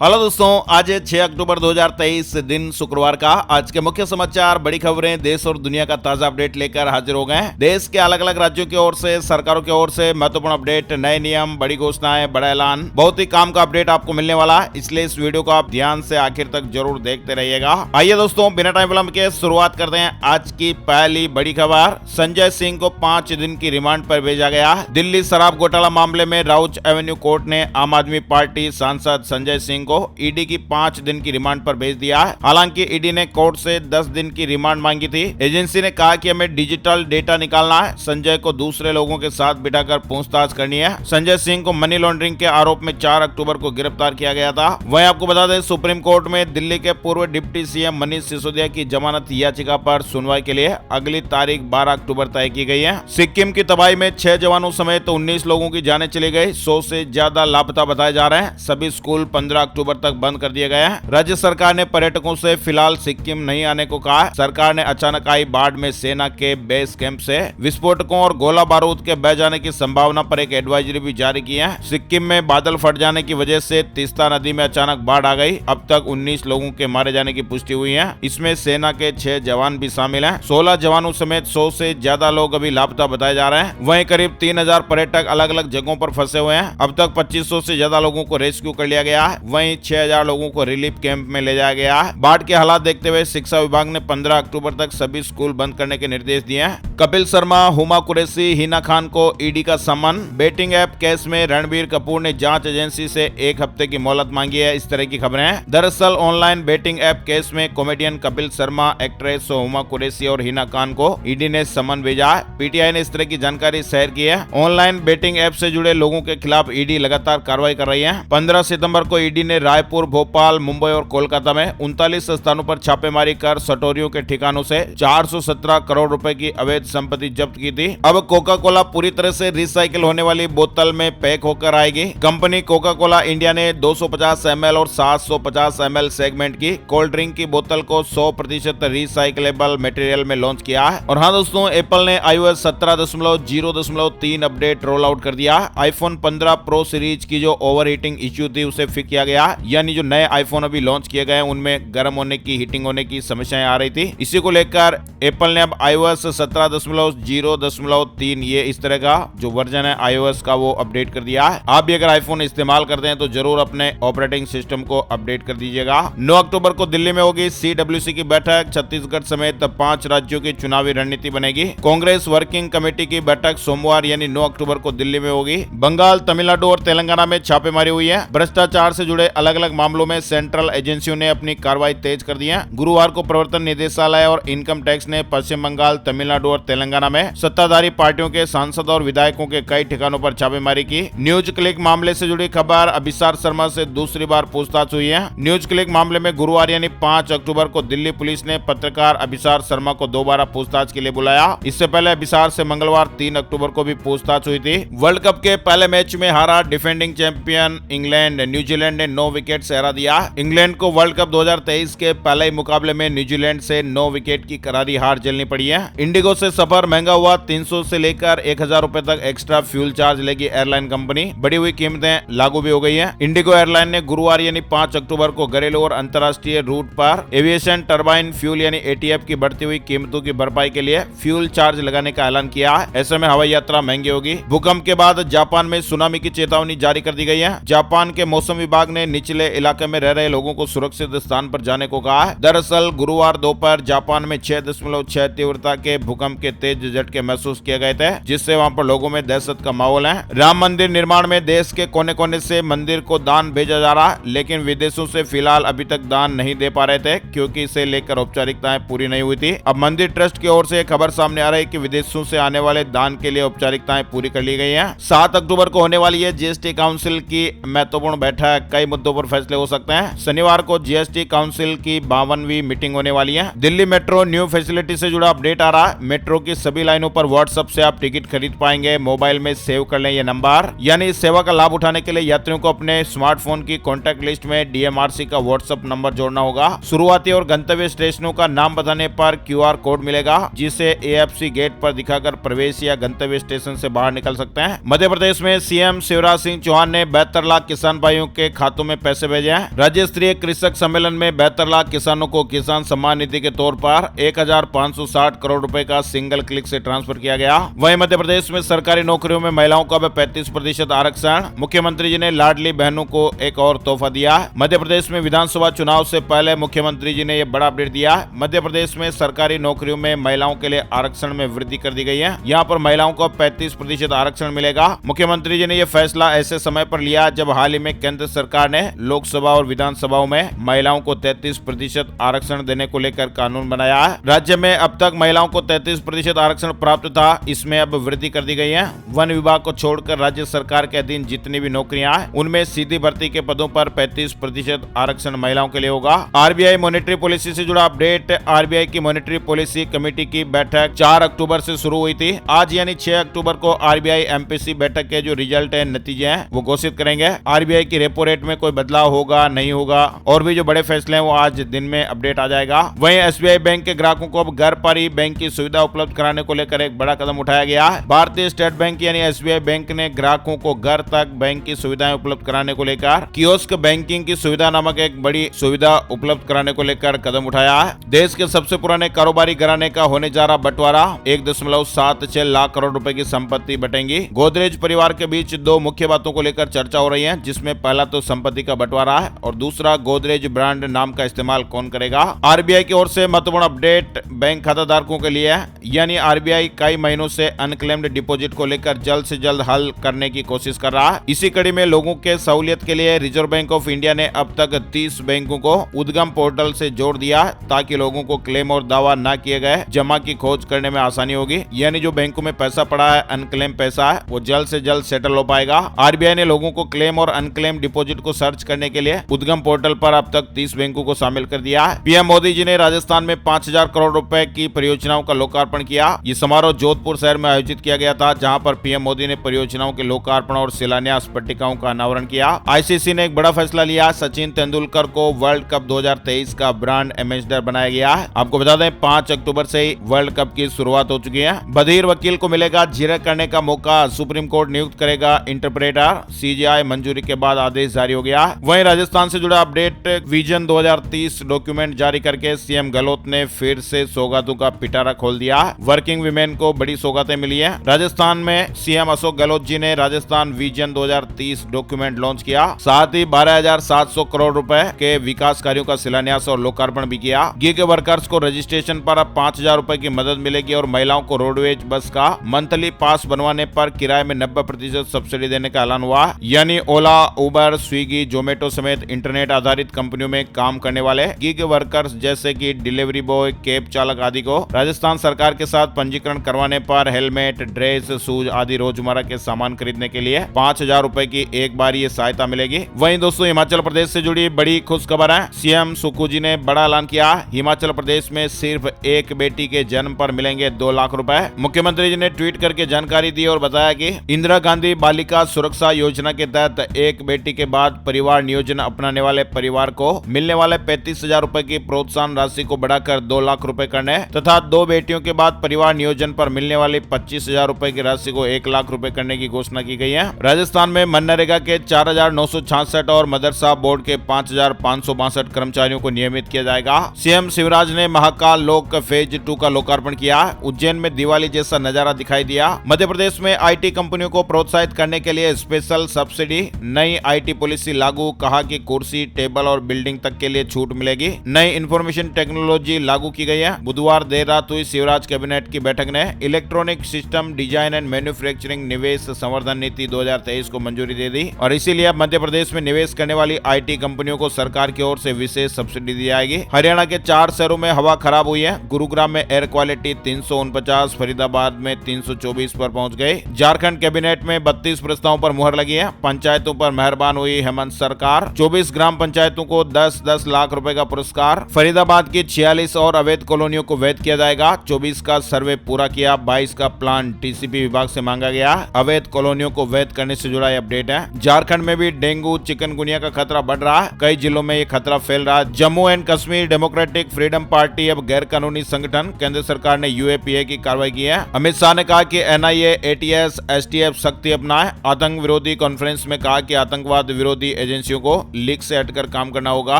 Hello दोस्तों, आज है 6 अक्टूबर 2023 दिन शुक्रवार का। आज के मुख्य समाचार, बड़ी खबरें, देश और दुनिया का ताजा अपडेट लेकर हाजिर हो गए हैं। देश के अलग अलग राज्यों की ओर से, सरकारों की ओर से महत्वपूर्ण अपडेट, नए नियम, बड़ी घोषणाएं, बड़ा ऐलान, बहुत ही काम का अपडेट आपको मिलने वाला है। इसलिए इस वीडियो को आप ध्यान से आखिर तक जरूर देखते रहिएगा। आइए दोस्तों, बिना टाइम विलंब के शुरुआत करते हैं आज की पहली बड़ी खबर। संजय सिंह को 5 दिन की रिमांड पर भेजा गया। दिल्ली शराब घोटाला मामले में राउच एवेन्यू कोर्ट ने आम आदमी पार्टी सांसद संजय सिंह को ईडी की 5 दिन की रिमांड पर भेज दिया है। हालांकि ईडी ने कोर्ट से 10 दिन की रिमांड मांगी थी। एजेंसी ने कहा कि हमें डिजिटल डेटा निकालना है। संजय को दूसरे लोगों के साथ बिठाकर पूछताछ करनी है। संजय सिंह को मनी लॉन्ड्रिंग के आरोप में 4 अक्टूबर को गिरफ्तार किया गया था। वहीं आपको बता दें, सुप्रीम कोर्ट में दिल्ली के पूर्व डिप्टी सीएम मनीष सिसोदिया की जमानत याचिका पर सुनवाई के लिए अगली तारीख 12 अक्टूबर तय की गई है। सिक्किम की तबाही में 6 जवानों समेत 19 लोगों की जानें चली गई। 100 से ज्यादा लापता बताए जा रहे हैं। सभी स्कूल 15 अक्टूबर तक बंद कर दिए गए हैं। राज्य सरकार ने पर्यटकों से फिलहाल सिक्किम नहीं आने को कहा है। सरकार ने अचानक आई बाढ़ में सेना के बेस कैंप से विस्फोटकों और गोला बारूद के बह जाने की संभावना पर एक एडवाइजरी भी जारी की है। सिक्किम में बादल फट जाने की वजह से तीस्ता नदी में अचानक बाढ़ आ गई। अब तक 19 लोगों के मारे जाने की पुष्टि हुई है। इसमें सेना के 6 जवान भी शामिल हैं। 16 जवानों समेत 100 से ज्यादा लोग अभी लापता बताए जा रहे हैं। वहीं करीब 3000 पर्यटक अलग अलग जगहों पर फंसे हुए हैं। अब तक 2500 से ज्यादा लोगों को रेस्क्यू कर लिया गया है। वहीं 6000 लोगों को रिलीफ कैंप में ले जाया गया है। बाढ़ के हालात देखते हुए शिक्षा विभाग ने 15 अक्टूबर तक सभी स्कूल बंद करने के निर्देश दिए हैं। कपिल शर्मा, हुमा कुरैशी, हिना खान को ईडी का सम्मन। बेटिंग ऐप केस में रणबीर कपूर ने जांच एजेंसी से 1 हफ्ते की मोहलत मांगी है। इस तरह की खबरें हैं। दरअसल ऑनलाइन बेटिंग ऐप केस में कॉमेडियन कपिल शर्मा, एक्ट्रेस हुमा कुरैशी और हिना खान को ईडी ने सम्मन भेजा है। पीटीआई ने इस तरह की जानकारी शेयर की है। ऑनलाइन बेटिंग ऐप से जुड़े लोगों के खिलाफ ईडी लगातार कार्रवाई कर रही है। 15 सितंबर को ईडी ने रायपुर, भोपाल, मुंबई और कोलकाता में 39 स्थानों पर छापेमारी कर सटोरियों के ठिकानों से 417 करोड़ रुपए की अवैध संपत्ति जब्त की थी। अब कोका कोला पूरी तरह से रिसाइकिल होने वाली बोतल में पैक होकर आएगी। कंपनी कोका कोला इंडिया ने 250 ml और 750 ml सेगमेंट की कोल्ड ड्रिंक की बोतल को 100% रिसाइकलेबल मटेरियल में लॉन्च किया है। और हाँ दोस्तों, एप्पल ने iOS 17.0.3 अपडेट रोल आउट कर दिया। आईफोन 15 प्रो सीरीज की जो ओवर हीटिंग इश्यू थी उसे फिक्स किया गया। यानी जो नए आईफोन अभी लॉन्च किए गए उनमें गर्म होने की, हीटिंग होने की समस्याएं आ रही थी। इसी को लेकर एप्पल ने अब iOS 17.0.3 ये इस तरह का जो वर्जन है iOS का वो अपडेट कर दिया है। आप भी अगर आईफोन इस्तेमाल करते हैं तो जरूर अपने ऑपरेटिंग सिस्टम को अपडेट कर दीजिएगा। 9 अक्टूबर को दिल्ली में होगी CWC की बैठक। छत्तीसगढ़ समेत 5 राज्यों की चुनावी रणनीति बनेगी। कांग्रेस वर्किंग कमेटी की बैठक सोमवार यानी 9 अक्टूबर को दिल्ली में होगी। बंगाल, तमिलनाडु और तेलंगाना में छापेमारी हुई है। भ्रष्टाचार से जुड़े अलग अलग मामलों में सेंट्रल एजेंसियों ने अपनी कार्रवाई तेज कर दी है। गुरुवार को प्रवर्तन निदेशालय और इनकम टैक्स ने पश्चिम बंगाल, तमिलनाडु और तेलंगाना में सत्ताधारी पार्टियों के सांसद और विधायकों के कई ठिकानों पर छापेमारी की। न्यूज क्लिक मामले से जुड़ी खबर, अभिसार शर्मा से दूसरी बार पूछताछ हुई है। न्यूज क्लिक मामले में गुरुवार यानी 5 अक्टूबर को दिल्ली पुलिस ने पत्रकार अभिसार शर्मा को दोबारा पूछताछ के लिए बुलाया। इससे पहले अभिसार से मंगलवार 3 अक्टूबर को भी पूछताछ हुई थी। वर्ल्ड कप के पहले मैच में हारा डिफेंडिंग चैंपियन इंग्लैंड, न्यूजीलैंड ने 9 विकेट से हरा दिया। इंग्लैंड को वर्ल्ड कप 2023 के पहले ही मुकाबले में न्यूजीलैंड से 9 विकेट की करारी हार झेलनी पड़ी है। इंडिगो से सफर महंगा हुआ। 300 से लेकर 1000 रुपए तक एक्स्ट्रा फ्यूल चार्ज लेगी एयरलाइन कंपनी। बढ़ी हुई कीमतें लागू भी हो गई है। इंडिगो एयरलाइन ने गुरुवार यानी 5 अक्टूबर को घरेलू और अंतर्राष्ट्रीय रूट पर एविएशन टर्बाइन फ्यूल यानी ATF की बढ़ती हुई कीमतों की भरपाई के लिए फ्यूल चार्ज लगाने का ऐलान किया है। ऐसे में हवाई यात्रा महंगी होगी। भूकंप के बाद जापान में सुनामी की चेतावनी जारी कर दी गई है। जापान के मौसम विभाग ने निचले इलाके में रह रहे लोगों को सुरक्षित स्थान पर जाने को कहा है। दरअसल गुरुवार दोपहर जापान में 6.6 तीव्रता के भूकंप के तेज झटके महसूस किए गए थे, जिससे वहां पर लोगों में दहशत का माहौल है। राम मंदिर निर्माण में देश के कोने कोने से मंदिर को दान भेजा जा रहा है, लेकिन विदेशों से फिलहाल अभी तक दान नहीं दे पा रहे थे क्योंकि इसे लेकर औपचारिकताएं पूरी नहीं हुई थी। अब मंदिर ट्रस्ट की ओर से खबर सामने आ रही है कि विदेशों से आने वाले दान के लिए औपचारिकताएं पूरी कर ली गई हैं। 7 अक्टूबर को होने वाली है जीएसटी काउंसिल की महत्वपूर्ण बैठक। कई मुद्दों पर फैसले हो सकते हैं। शनिवार को जीएसटी काउंसिल की 52वीं मीटिंग होने वाली है। दिल्ली मेट्रो न्यू फैसिलिटी से जुड़ा अपडेट आ रहा है। मेट्रो की सभी लाइनों पर व्हाट्सएप से आप टिकट खरीद पाएंगे। मोबाइल में सेव कर लें ये नंबर। यानी इस सेवा का लाभ उठाने के लिए यात्रियों को अपने स्मार्टफोन की कॉन्टैक्ट लिस्ट में डीएमआरसी का व्हाट्सएप नंबर जोड़ना होगा। शुरुआती और गंतव्य स्टेशनों का नाम बताने पर क्यूआर कोड मिलेगा, जिसे एएफसी गेट पर दिखाकर प्रवेश या गंतव्य स्टेशन से बाहर निकल सकते हैं। मध्य प्रदेश में सीएम शिवराज सिंह चौहान ने 72 लाख किसान भाइयों के खातों में पैसे भेजे हैं। राज्य स्तरीय कृषक सम्मेलन में 72 लाख किसानों को किसान सम्मान निधि के तौर पर 1560 करोड़ रुपए का सिंगल क्लिक से ट्रांसफर किया गया। वहीं मध्य प्रदेश में सरकारी नौकरियों में महिलाओं का 35% आरक्षण। मुख्यमंत्री जी ने लाडली बहनों को एक और तोहफा दिया। मध्य प्रदेश में विधानसभा चुनाव से पहले मुख्यमंत्री जी ने यह बड़ा अपडेट दिया। मध्य प्रदेश में सरकारी नौकरियों में महिलाओं के लिए आरक्षण में वृद्धि कर दी गई है। यहाँ पर महिलाओं को 35% आरक्षण मिलेगा। मुख्यमंत्री जी ने यह फैसला ऐसे समय पर लिया जब हाल ही में केंद्र सरकार ने लोकसभा और विधानसभाओं में महिलाओं को 33% आरक्षण देने को लेकर कानून बनाया है। राज्य में अब तक महिलाओं को 33% आरक्षण प्राप्त था, इसमें अब वृद्धि कर दी गई है। वन विभाग को छोड़कर राज्य सरकार के अधीन जितनी भी नौकरियां हैं उनमें सीधी भर्ती के पदों पर 35% आरक्षण महिलाओं के लिए होगा। आरबीआई मॉनेटरी पॉलिसी से जुड़ा अपडेट। आरबीआई की मॉनेटरी पॉलिसी कमेटी की बैठक 4 अक्टूबर से शुरू हुई थी। आज यानी 6 अक्टूबर को आरबीआई एमपीसी बैठक के जो रिजल्ट है, नतीजे हैं, वो घोषित करेंगे। आरबीआई की रेपो रेट में कोई बदलाव होगा नहीं होगा और भी जो बड़े फैसले हैं वो आज दिन में अपडेट आ जाएगा। वहीं एसबीआई बैंक के ग्राहकों को अब घर पर ही बैंक की सुविधा उपलब्ध कराने को लेकर एक बड़ा कदम उठाया गया है। भारतीय स्टेट बैंक यानी एसबीआई बैंक ने ग्राहकों को घर तक बैंक की सुविधाएं उपलब्ध कराने को लेकर कियोस्क बैंकिंग की सुविधा नामक एक बड़ी सुविधा उपलब्ध कराने को लेकर कदम उठाया है। देश के सबसे पुराने कारोबारी घराने का होने जा रहा बंटवारा। 1.76 लाख करोड़ रुपए की संपत्ति बटेंगी। गोदरेज परिवार के बीच दो मुख्य बातों को लेकर चर्चा हो रही है, जिसमें पहला तो संपत्ति का बंटवारा है और दूसरा गोदरेज ब्रांड नाम का इस्तेमाल कौन करेगा। आरबीआई की ओर से महत्वपूर्ण अपडेट बैंक खाता धारकों के लिए है, यानी आरबीआई कई महीनों से अनक्लेम्ड डिपॉजिट को लेकर जल्द से जल्द हल करने की कोशिश कर रहा है। इसी कड़ी में लोगों के सहूलियत के लिए रिजर्व बैंक ऑफ इंडिया ने अब तक 30 बैंकों को उद्गम पोर्टल से जोड़ दिया ताकि लोगों को क्लेम और दावा न किए गए जमा की खोज करने में आसानी होगी। यानी जो बैंकों में पैसा पड़ा है, अनक्लेम पैसा है, वो जल्द से जल्द सेटल हो पाएगा। आरबीआई ने लोगों को क्लेम और अनक्लेम डिपॉजिट को सर्च करने के लिए उद्गम पोर्टल पर अब तक 30 बैंकों को शामिल कर दिया है। पीएम मोदी जी ने राजस्थान में 5000 करोड़ रुपए की परियोजनाओं का लोकार्पण किया। ये समारोह जोधपुर शहर में आयोजित किया गया था, जहां पर पीएम मोदी ने परियोजनाओं के लोकार्पण और शिलान्यास पट्टिकाओं का अनावरण किया। आईसीसी ने एक बड़ा फैसला लिया। सचिन तेंदुलकर को वर्ल्ड कप 2023 का ब्रांड एम्बेसडर बनाया गया है। आपको बता दें 5 अक्टूबर से ही वर्ल्ड कप की शुरुआत हो चुकी है। बधिर वकील को मिलेगा जिरह करने का मौका। सुप्रीम कोर्ट नियुक्त करेगा इंटरप्रेटर। सीजीआई मंजूरी के बाद आदेश जारी हो गया। वहीं राजस्थान से जुड़ा अपडेट। विजन 2030 डॉक्यूमेंट जारी करके सीएम गहलोत ने फिर से सौगातों का पिटारा खोल दिया। वर्किंग वीमेन को बड़ी सौगातें मिली है। राजस्थान में सीएम अशोक गहलोत जी ने राजस्थान विजन 2030 डॉक्यूमेंट लॉन्च किया। साथ ही 12,700 करोड़ रुपए के विकास कार्यों का शिलान्यास और लोकार्पण भी किया। गिग वर्कर्स को रजिस्ट्रेशन पर अब 5,000 रुपए की मदद मिलेगी और महिलाओं को रोडवेज बस का मंथली पास बनवाने पर किराए में 90% सब्सिडी देने का ऐलान हुआ। यानी ओला, उबर, स्विगी, जोमेटो समेत इंटरनेट आधारित कंपनियों में काम करने वाले गिग वर्कर्स जैसे कि डिलीवरी बॉय, कैब चालक आदि को राजस्थान सरकार के साथ पंजीकरण करवाने पर हेलमेट, ड्रेस, शूज आदि रोजमर्रा के सामान खरीदने के लिए 5,000 रुपए की एक बार ये सहायता मिलेगी। वहीं दोस्तों हिमाचल प्रदेश से जुड़ी बड़ी खुश खबर है। सीएम सुक्खू जी ने बड़ा ऐलान किया। हिमाचल प्रदेश में सिर्फ एक बेटी के जन्म पर मिलेंगे 2 लाख रुपए। मुख्यमंत्री जी ने ट्वीट करके जानकारी दी और बताया कि इंदिरा गांधी बालिका सुरक्षा योजना के तहत एक बेटी के बाद परिवार नियोजन अपनाने वाले परिवार को मिलने वाले 35,000 रुपए की प्रोत्साहन राशि को बढ़ाकर 2 लाख रुपए करने तथा 2 बेटियों के बाद परिवार नियोजन पर मिलने वाली 25,000 रुपए की राशि को 1 लाख रुपए करने की घोषणा की गई है। राजस्थान में मनरेगा के 4,966 और मदरसा बोर्ड के 5,562 कर्मचारियों को नियमित किया जाएगा। सीएम शिवराज ने महाकाल लोक फेज 2 का लोकार्पण किया। उज्जैन में दिवाली जैसा नजारा दिखाई दिया। मध्य प्रदेश में आईटी कंपनियों को प्रोत्साहित करने के लिए स्पेशल सब्सिडी। नई आईटी पॉलिसी लागू। कहा कि कुर्सी, टेबल और बिल्डिंग तक के लिए छूट मिलेगी। नई इंफॉर्मेशन टेक्नोलॉजी लागू की गई है। बुधवार देर रात हुई शिवराज कैबिनेट की बैठक ने electronic system design and manufacturing निवेश संवर्धन नीति 2023 को मंजूरी दे दी और इसीलिए अब मध्य प्रदेश में निवेश करने वाली आईटी कंपनियों को सरकार की ओर से विशेष सब्सिडी दी जाएगी। हरियाणा के 4 शहरों में हवा खराब हुई है। गुरुग्राम में एयर क्वालिटी 349, फरीदाबाद में 324 पर पहुंच गई। झारखंड कैबिनेट में 32 प्रस्तावों पर मुहर लगी है। पंचायतों पर मेहरबान हुई हेमंत सरकार। 24 ग्राम पंचायतों को 10-10 लाख रुपए का पुरस्कार। फरीदाबाद की 46 और अवैध कॉलोनियों को वैध किया जाएगा। 24 का सर्वे पूरा किया। 22 का प्लान टीसीपी विभाग से मांगा गया। अवैध कॉलोनियों को वैध करने से जुड़ा अपडेट है। झारखंड में भी डेंगू, चिकनगुनिया का खतरा बढ़ रहा है। कई जिलों में ये खतरा फैल रहा है। Jammu and Kashmir democratic freedom party अब गैर कानूनी संगठन। केंद्र सरकार ने यूएपीए की कार्रवाई की है। अमित शाह ने कहा कि एनआईए, एटीएस, एसटीएफ सख्ती अपनाए। आतंक विरोधी कॉन्फ्रेंस में कहा कि आतंकवाद विरोधी एजेंसियों को लीक से हटकर काम करना होगा।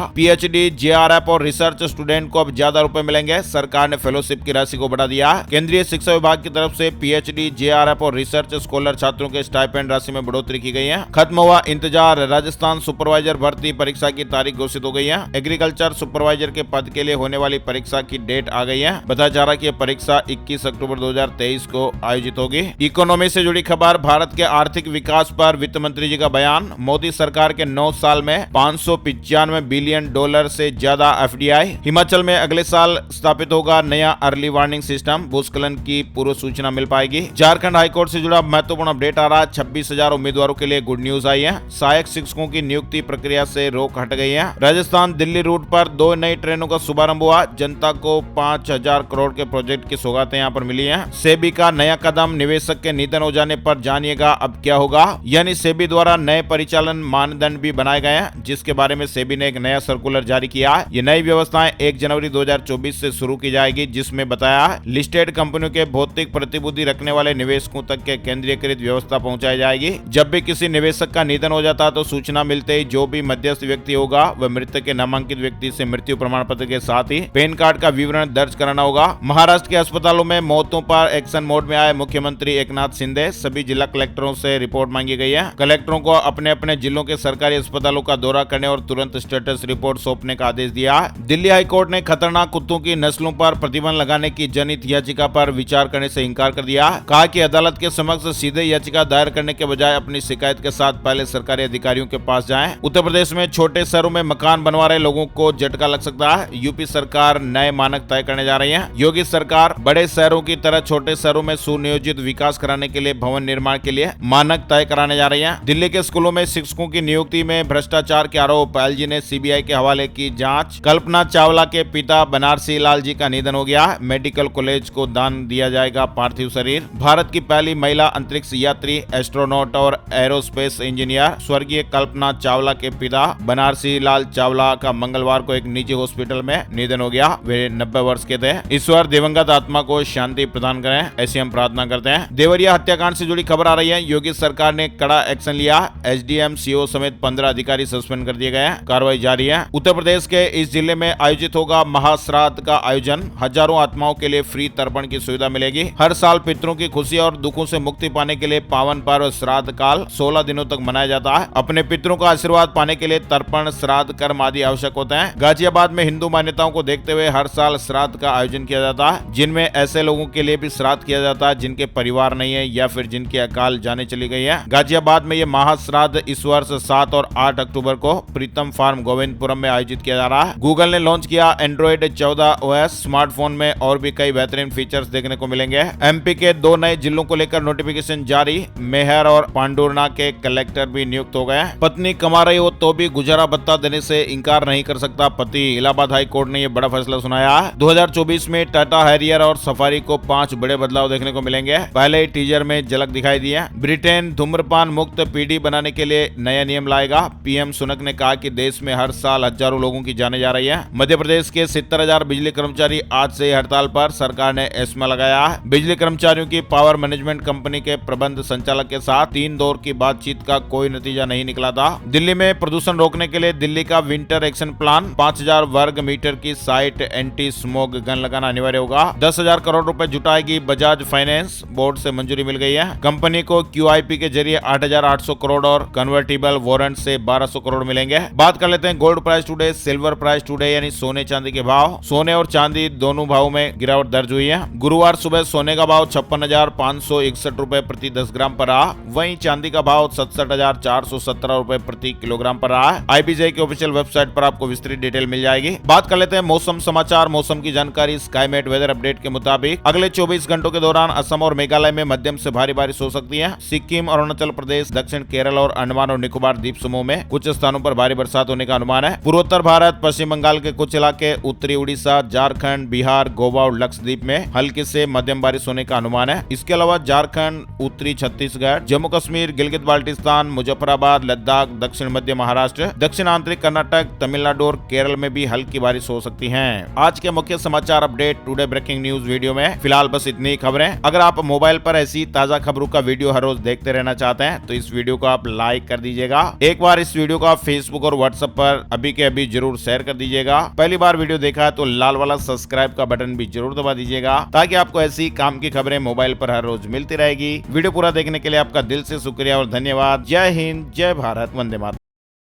पीएचडी, जेआरएफ और रिसर्च स्टूडेंट को अब ज्यादा रुपए मिलेंगे। सरकार ने फेलोशिप की राशि को बढ़ा दिया। केंद्रीय शिक्षा विभाग की तरफ से पीएचडी, जेआरएफ और रिसर्च स्कॉलर छात्रों के स्टाइपेंड राशि में बढ़ोतरी की गई है। खत्म हुआ इंतजार, राजस्थान सुपरवाइजर भर्ती परीक्षा की तारीख घोषित हो गई है। एग्रीकल्चर सुपरवाइजर के पद के लिए होने वाली परीक्षा की डेट आ गई है। बताया जा रहा है कि यह परीक्षा 21 अक्टूबर 2023 को आयोजित होगी। इकोनॉमी से जुड़ी खबर, भारत के आर्थिक विकास पर वित्त मंत्री जी का बयान। मोदी सरकार के 9 साल में 595 बिलियन डॉलर से ज्यादा एफडीआई। हिमाचल में अगले साल स्थापित होगा नया अर्ली वार्निंग सिस्टम, भूस्खलन की पूर्व सूचना मिल पाएगी। झारखंड हाईकोर्ट से जुड़ा महत्वपूर्ण अपडेट आ रहा है। 26,000 उम्मीदवारों के लिए गुड न्यूज आई है। सहायक शिक्षकों की नियुक्ति प्रक्रिया से रोक हट गई है। राजस्थान दिल्ली रूट पर 2 नई ट्रेनों का शुभारंभ हुआ। जनता को 5,000 करोड़ के प्रोजेक्ट की सौगातें यहाँ पर मिली हैं। सेबी का नया कदम, निवेशक के निधन हो जाने पर जानिएगा अब क्या होगा। यानी सेबी द्वारा नए परिचालन मानदंड भी बनाए गए हैं, जिसके बारे में सेबी ने एक नया सर्कुलर जारी किया। ये नई व्यवस्थाएं 1 जनवरी 2024 से शुरू की जाएगी, जिसमें बताया लिस्टेड कंपनियों के भौतिक प्रतिभूति रखने वाले निवेशकों तक के केंद्रीयकृत व्यवस्था पहुंचाई जाएगी। जब भी किसी निवेशक का निधन हो जाता तो सूचना मिलते ही जो भी मध्यस्थ व्यक्ति होगा वह मृतक के नामांकित व्यक्ति से मृत्यु प्रमाण पत्र के साथ ही पैन कार्ड का विवरण दर्ज कराना होगा। महाराष्ट्र के अस्पतालों में मौतों पर एक्शन मोड में आए मुख्यमंत्री एकनाथ शिंदे। सभी जिला कलेक्टरों से रिपोर्ट मांगी गई है। कलेक्टरों को अपने अपने जिलों के सरकारी अस्पतालों का दौरा करने और तुरंत स्टेटस रिपोर्ट सौंपने का आदेश दिया। दिल्ली हाईकोर्ट ने खतरनाक कुत्तों की नस्लों पर प्रतिबंध लगाने की जनहित याचिका पर विचार करने से इंकार कर दिया। कहा कि अदालत के समक्ष सीधे याचिका दायर करने के बजाय अपनी शिकायत के साथ पहले सरकारी अधिकारियों के पास जाएं। उत्तर प्रदेश में छोटे शहरों में मकान बनवा रहे लोगों को झटका लग सकता है। यूपी सरकार नए मानक तय करने जा रही है। योगी सरकार बड़े शहरों की तरह छोटे शहरों में सुनियोजित विकास कराने के लिए भवन निर्माण के लिए मानक तय कराने जा रही है। दिल्ली के स्कूलों में शिक्षकों की नियुक्ति में भ्रष्टाचार के आरोप, एलजी ने सीबीआई के हवाले की जांच। कल्पना चावला के पिता बनारसी लाल जी का निधन हो गया। मेडिकल कॉलेज को दान दिया जाएगा पार्थिव शरीर। भारत की पहली महिला अंतरिक्ष यात्री, एस्ट्रोनॉट और एरोस्पेस इंजीनियर स्वर्गीय कल्पना चावला के पिता बनारसी लाल चावला का मंगलवार को एक निजी हॉस्पिटल में निधन हो गया। वे 90 वर्ष के थे। ईश्वर दिवंगत आत्मा को शांति प्रदान करें, ऐसी हम प्रार्थना करते हैं। देवरिया हत्याकांड से जुड़ी खबर आ रही है। योगी सरकार ने कड़ा एक्शन लिया। एसडीएम, सीओ समेत 15 अधिकारी सस्पेंड कर दिए गए। कार्रवाई जारी है। उत्तर प्रदेश के इस जिले में आयोजित होगा महाश्राद्ध का आयोजन। हजारों आत्माओं के लिए फ्री तर्पण की सुविधा मिलेगी। हर साल पितरों की खुशी और दुखों से मुक्ति पाने के लिए पावन पर्व श्राद्ध काल 16 दिनों तक मनाया जाता है। अपने पितरों का आशीर्वाद पाने के लिए तर्पण, श्राद्ध, कर्म आदि आवश्यक होते हैं। गाजियाबाद में हिंदू मान्यताओं को देखते हुए हर साल श्राद्ध का आयोजन किया जाता है, जिनमें ऐसे लोगों के लिए भी श्राद्ध किया जाता है जिनके परिवार नहीं है या फिर जिनकी अकाल जाने चली गई है। गाजियाबाद में ये महाश्राद्ध इस वर्ष 7 और 8 अक्टूबर को प्रीतम फार्म गोविंदपुरम में आयोजित किया जा रहा है। गूगल ने लॉन्च किया एंड्रॉइड 14 OS। स्मार्टफोन में और भी कई बेहतरीन फीचर्स देखने को मिलेंगे। एमपी के 2 नए जिलों को लेकर नोटिफिकेशन जारी। मेहर और पांडुरना के कलेक्टर भी नियुक्त हो गए। पत्नी कमा रही हो तो भी गुजारा भत्ता देने से इंकार नहीं कर सकता पति। इलाहाबाद हाई कोर्ट ने यह बड़ा फैसला सुनाया। 2024 में टाटा हैरियर और सफारी को 5 बड़े बदलाव देखने को मिलेंगे। पहले ही टीजर में झलक दिखाई दी है। ब्रिटेन धूम्रपान मुक्त पीढ़ी बनाने के लिए नया नियम लाएगा। पीएम सुनक ने कहा कि देश में हर साल हजारों लोगों की जाने जा रही है। मध्य प्रदेश के 70,000 बिजली कर्मचारी आज से हड़ताल पर, सरकार ने एस्मा लगाया है। बिजली कर्मचारियों की पावर मैनेजमेंट कंपनी के प्रबंध संचालक के साथ 3 दौर की बातचीत का कोई नतीजा नहीं निकला था। दिल्ली में प्रदूषण रोकने के लिए दिल्ली का विंटर एक्शन प्लान। 5,000 वर्ग मीटर की साइट एंटी स्मोक गन लगाना अनिवार्य होगा। 10,000 करोड़ रुपए जुटाएगी बजाज फाइनेंस, बोर्ड से मंजूरी मिल गई है। कंपनी को QIP के जरिए 8,800 करोड़ और कन्वर्टिबल वारंट से 1,200 करोड़ मिलेंगे। बात कर लेते हैं gold price today, silver price today यानी सोने चांदी के भाव। सोने और चांदी दोनों भावों में गिरावट दर्ज हुई है। गुरुवार सुबह सोने का भाव 56,561 रुपए प्रति 10 ग्राम पर रहा। वहीं चांदी का भाव 67,417 रुपए प्रति किलोग्राम पर रहा है। IBJ की ऑफिशियल वेबसाइट पर आपको विस्तृत डिटेल मिल जाएगी। बात कर लेते हैं मौसम समाचार, मौसम की जानकारी। स्काईमेट वेदर अपडेट के मुताबिक अगले 24 घंटों के दौरान असम और मेघालय में मध्यम से भारी बारिश हो सकती है। सिक्किम, अरुणाचल प्रदेश, दक्षिण केरल और अंडमान और निकोबार द्वीप समूह में कुछ स्थानों पर भारी बरसात होने का अनुमान है। पूर्वोत्तर भारत, पश्चिम बंगाल के कुछ इलाके, उत्तरी उड़ीसा, झारखंड, बिहार, गोवा और लक्षद्वीप में हल्की से मध्यम बारिश होने का अनुमान है। इसके अलावा झारखंड, उत्तरी छत्तीसगढ़, जम्मू कश्मीर, गिलगित बाल्टिस्तान, मुजफ्फराबाद, लद्दाख, दक्षिण मध्य महाराष्ट्र, दक्षिण आंतरिक कर्नाटक, तमिलनाडु और केरल में भी हल्की बारिश हो सकती है। आज के मुख्य समाचार update today breaking news video में फिलहाल बस इतनी खबरें। अगर आप मोबाइल पर ऐसी ताजा खबरों का वीडियो हर रोज देखते रहना चाहते हैं तो इस वीडियो को आप लाइक कर दीजिएगा। एक बार इस वीडियो को आप फेसबुक और व्हाट्सएप पर अभी के अभी जरूर शेयर कर दीजिएगा। पहली बार वीडियो देखा है तो लाल वाला सब्सक्राइब का बटन भी जरूर दबा दीजिएगा, ताकि आपको ऐसी काम की खबरें मोबाइल पर हर रोज मिलती रहेगी। वीडियो पूरा देखने के लिए आपका दिल से शुक्रिया और धन्यवाद। जय हिंद, जय भारत, वंदे मातरम।